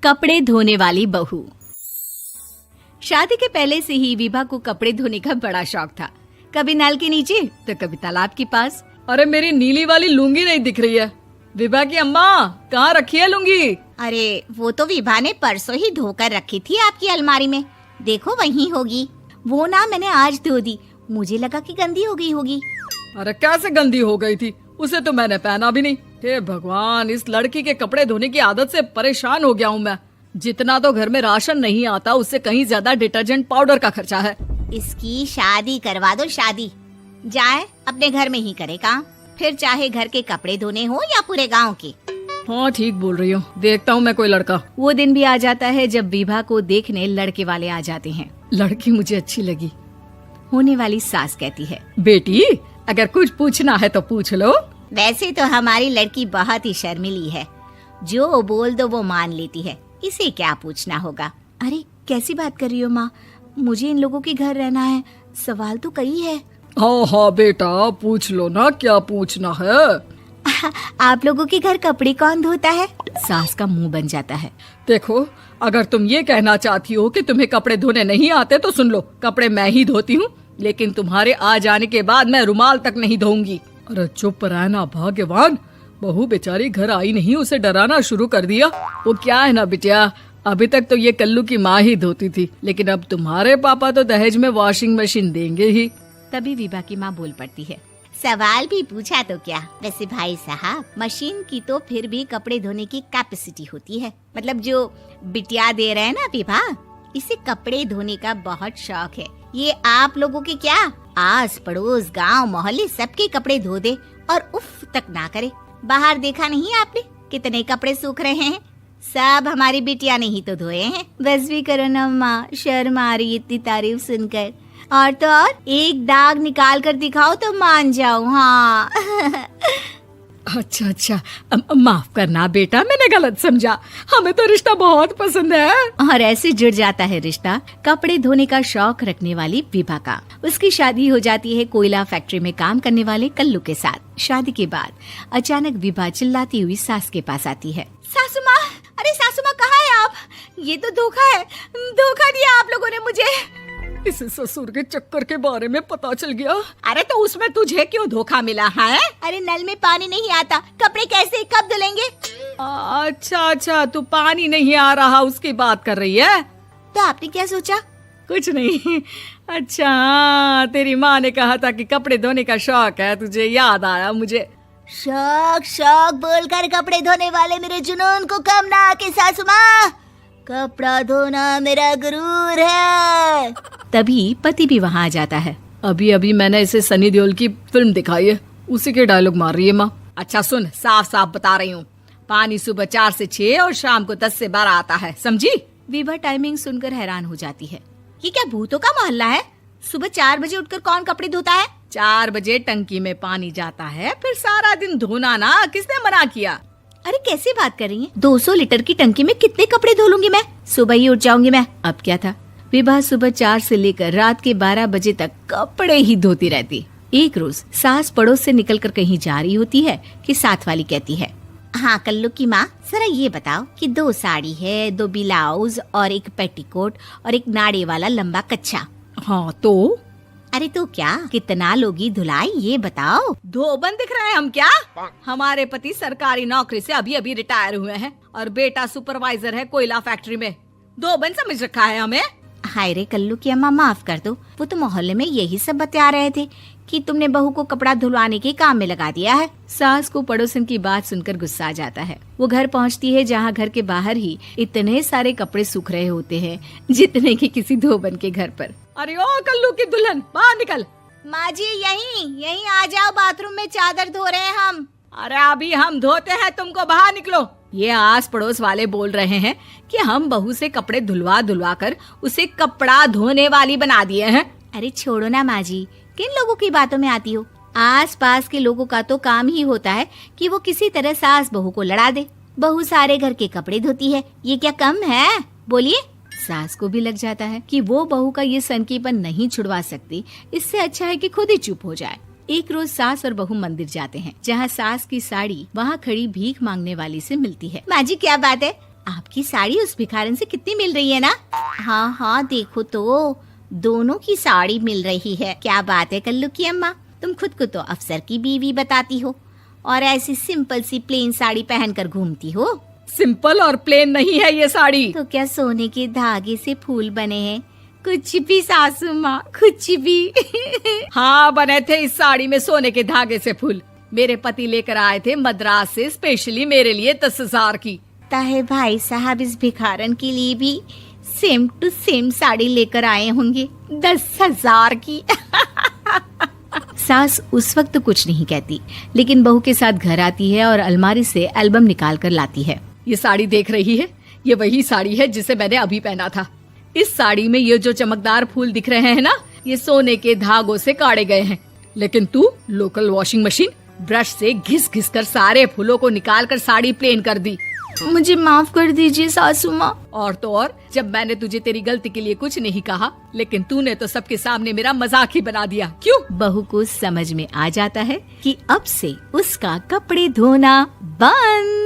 कपड़े धोने वाली बहू। शादी के पहले से ही विभा को कपड़े धोने का बड़ा शौक था। कभी नल के नीचे तो कभी तालाब के पास। अरे मेरी नीली वाली लुंगी नहीं दिख रही है। विभा की अम्मा, कहाँ रखी है लुंगी? अरे वो तो विभा ने परसों ही धोकर रखी थी आपकी अलमारी में, देखो वहीं होगी। वो ना मैंने आज धो दी, मुझे लगा कि गंदी हो गई होगी। अरे कैसे गंदी हो गई थी? उसे तो मैंने पहना भी नहीं। हे भगवान, इस लड़की के कपड़े धोने की आदत से परेशान हो गया हूँ मैं। जितना तो घर में राशन नहीं आता, उससे कहीं ज्यादा डिटर्जेंट पाउडर का खर्चा है। इसकी शादी करवा दो, शादी जाए अपने घर में ही करे काम, फिर चाहे घर के कपड़े धोने हो या पूरे गांव के। हाँ ठीक बोल रही हूँ, देखता हूँ मैं कोई लड़का। वो दिन भी आ जाता है जब विभा को देखने लड़के वाले आ जाते हैं। लड़की मुझे अच्छी लगी। होने वाली सास कहती है, बेटी अगर कुछ पूछना है तो पूछ लो। वैसे तो हमारी लड़की बहुत ही शर्मीली है, जो बोल दो वो मान लेती है, इसे क्या पूछना होगा। अरे कैसी बात कर रही हो माँ, मुझे इन लोगों के घर रहना है, सवाल तो कई है। हाँ हाँ बेटा, पूछ लो ना, क्या पूछना है। आप लोगों के घर कपड़े कौन धोता है? सास का मुंह बन जाता है। देखो, अगर तुम ये कहना चाहती हो कि तुम्हें कपड़े धोने नहीं आते तो सुन लो, कपड़े मैं ही धोती हूँ, लेकिन तुम्हारे आ जाने के बाद मैं रुमाल तक नहीं धोऊंगी। अरे चुप रहना भाग्यवान, बहू बेचारी घर आई नहीं, उसे डराना शुरू कर दिया। वो क्या है ना बिटिया, अभी तक तो ये कल्लू की माँ ही धोती थी, लेकिन अब तुम्हारे पापा तो दहेज में वॉशिंग मशीन देंगे ही। तभी विभा की माँ बोल पड़ती है, सवाल भी पूछा तो क्या। वैसे भाई साहब, मशीन की तो फिर भी कपड़े धोने की कैपेसिटी होती है। मतलब जो बिटिया दे रहे हैं ना विभा, इसे कपड़े धोने का बहुत शौक है। ये आप लोगों के क्या, आस पड़ोस गांव मोहल्ले सबके कपड़े धो दे और उफ तक ना करे। बाहर देखा नहीं आपने कितने कपड़े सूख रहे हैं? सब हमारी बिटिया ने ही तो धोए हैं। बस भी करो ना माँ, शर्म आ रही इतनी तारीफ सुनकर। और तो और एक दाग निकाल कर दिखाओ तो मान जाओ। हाँ अच्छा, माफ करना बेटा, मैंने गलत समझा। हमें तो रिश्ता बहुत पसंद है। और ऐसे जुड़ जाता है रिश्ता कपड़े धोने का शौक रखने वाली विभा का। उसकी शादी हो जाती है कोयला फैक्ट्री में काम करने वाले कल्लू के साथ। शादी के बाद अचानक विभा चिल्लाती हुई सास के पास आती है। सासू माँ, अरे सासू माँ कहाँ है आप? ये तो धोखा है, धोखा दिया आप लोगों ने मुझे। इसे ससुर के चक्कर के बारे में पता चल गया। अरे तो उसमें तुझे क्यों धोखा मिला है? अरे नल में पानी नहीं आता, कपड़े कैसे कब धुलेंगे? अच्छा, तू पानी नहीं आ रहा उसकी बात कर रही है। तो आपने क्या सोचा? कुछ नहीं। अच्छा, तेरी माँ ने कहा था कि कपड़े धोने का शौक है तुझे, याद आया मुझे। शौक बोलकर कपड़े धोने वाले मेरे जुनून को कम ना आके सासू माँ, कपड़ा धोना मेरा गुरूर है। तभी पति भी वहाँ आ जाता है। अभी मैंने इसे सनी देओल की फिल्म दिखाई है, उसी के डायलॉग मार रही है माँ। अच्छा सुन, साफ साफ बता रही हूँ, पानी सुबह 4 से 6 और शाम को 10 से 12 आता है, समझी? विभा टाइमिंग सुनकर हैरान हो जाती है। ये क्या भूतों का मोहल्ला है? सुबह 4 बजे उठकर कौन कपड़े धोता है? 4 बजे टंकी में पानी जाता है, फिर सारा दिन धोना ना, किसने मना किया? अरे कैसी बात कर रही हैं? 200 लीटर की टंकी में कितने कपड़े धो लूंगी मैं? सुबह ही उठ जाऊंगी मैं। अब क्या था, विभा सुबह 4 से लेकर रात के 12 बजे तक कपड़े ही धोती रहती। एक रोज सास पड़ोस से निकलकर कहीं जा रही होती है कि साथ वाली कहती है, हाँ कल्लू की माँ, जरा ये बताओ कि 2 साड़ी है, 2 ब्लाउज और एक पेटीकोट और एक नाड़े वाला लंबा कच्छा। हाँ तो? अरे तो क्या, कितना लोगी धुलाई ये बताओ। धोबन दिख रहे हैं हम क्या? हमारे पति सरकारी नौकरी से अभी रिटायर हुए हैं और बेटा सुपरवाइजर है कोयला फैक्ट्री में। धोबन समझ रखा है हमें? हाय रे कल्लू की अम्मा, माफ कर दो, वो तो मोहल्ले में यही सब बता रहे थे कि तुमने बहू को कपड़ा धुलवाने के काम में लगा दिया है। सास को पड़ोसन की बात सुनकर गुस्सा आ जाता है। वो घर पहुंचती है जहां घर के बाहर ही इतने सारे कपड़े सूख रहे होते हैं जितने कि किसी धोबन के घर पर। अरे ओ कल्लू की दुल्हन, बाहर निकल। माँ जी यहीं आ जाओ, बाथरूम में चादर धो रहे हैं हम। अरे अभी हम धोते हैं, तुमको बाहर निकलो। ये आस पड़ोस वाले बोल रहे हैं कि हम बहू से कपड़े धुलवा कर उसे कपड़ा धोने वाली बना दिए हैं। अरे छोड़ो ना माँ जी, किन लोगों की बातों में आती हो? आस पास के लोगों का तो काम ही होता है कि वो किसी तरह सास बहू को लड़ा दे। बहू सारे घर के कपड़े धोती है, ये क्या कम है? बोलिए। सास को भी लग जाता है कि वो बहू का ये सनकीपन नहीं छुड़वा सकती, इससे अच्छा है कि खुद ही चुप हो जाए। एक रोज सास और बहू मंदिर जाते हैं, जहाँ सास की साड़ी वहाँ खड़ी भीख मांगने वाली से मिलती है। माँ जी क्या बात है, आपकी साड़ी उस भिखारन से कितनी मिल रही है ना? हाँ हाँ देखो तो, दोनों की साड़ी मिल रही है। क्या बात है कल्लू की अम्मा, तुम खुद को तो अफसर की बीवी बताती हो और ऐसी सिंपल सी प्लेन साड़ी पहनकर घूमती हो। सिंपल और प्लेन नहीं है ये साड़ी। तो क्या सोने के धागे से फूल बने हैं? कुछ भी सासू माँ, कुछ भी। हाँ बने थे इस साड़ी में सोने के धागे से फूल। मेरे पति लेकर आए थे मद्रास से स्पेशली मेरे लिए 10,000 की। ताहे भाई साहब इस भिखारन के लिए भी सेम टू सेम साड़ी लेकर आए होंगे 10,000 की। सास उस वक्त तो कुछ नहीं कहती, लेकिन बहू के साथ घर आती है और अलमारी से एल्बम निकाल कर लाती है। ये साड़ी देख रही है, ये वही साड़ी है जिसे मैंने अभी पहना था। इस साड़ी में ये जो चमकदार फूल दिख रहे हैं ना, ये सोने के धागों से काटे गए हैं। लेकिन तू लोकल वॉशिंग मशीन ब्रश से घिस घिस कर सारे फूलों को निकाल कर साड़ी प्लेन कर दी। मुझे माफ कर दीजिए सासू माँ। और तो और, जब मैंने तुझे तेरी गलती के लिए कुछ नहीं कहा, लेकिन तूने तो सबके सामने मेरा मजाक ही बना दिया। क्यों? बहू को समझ में आ जाता है कि अब से उसका कपड़े धोना बंद।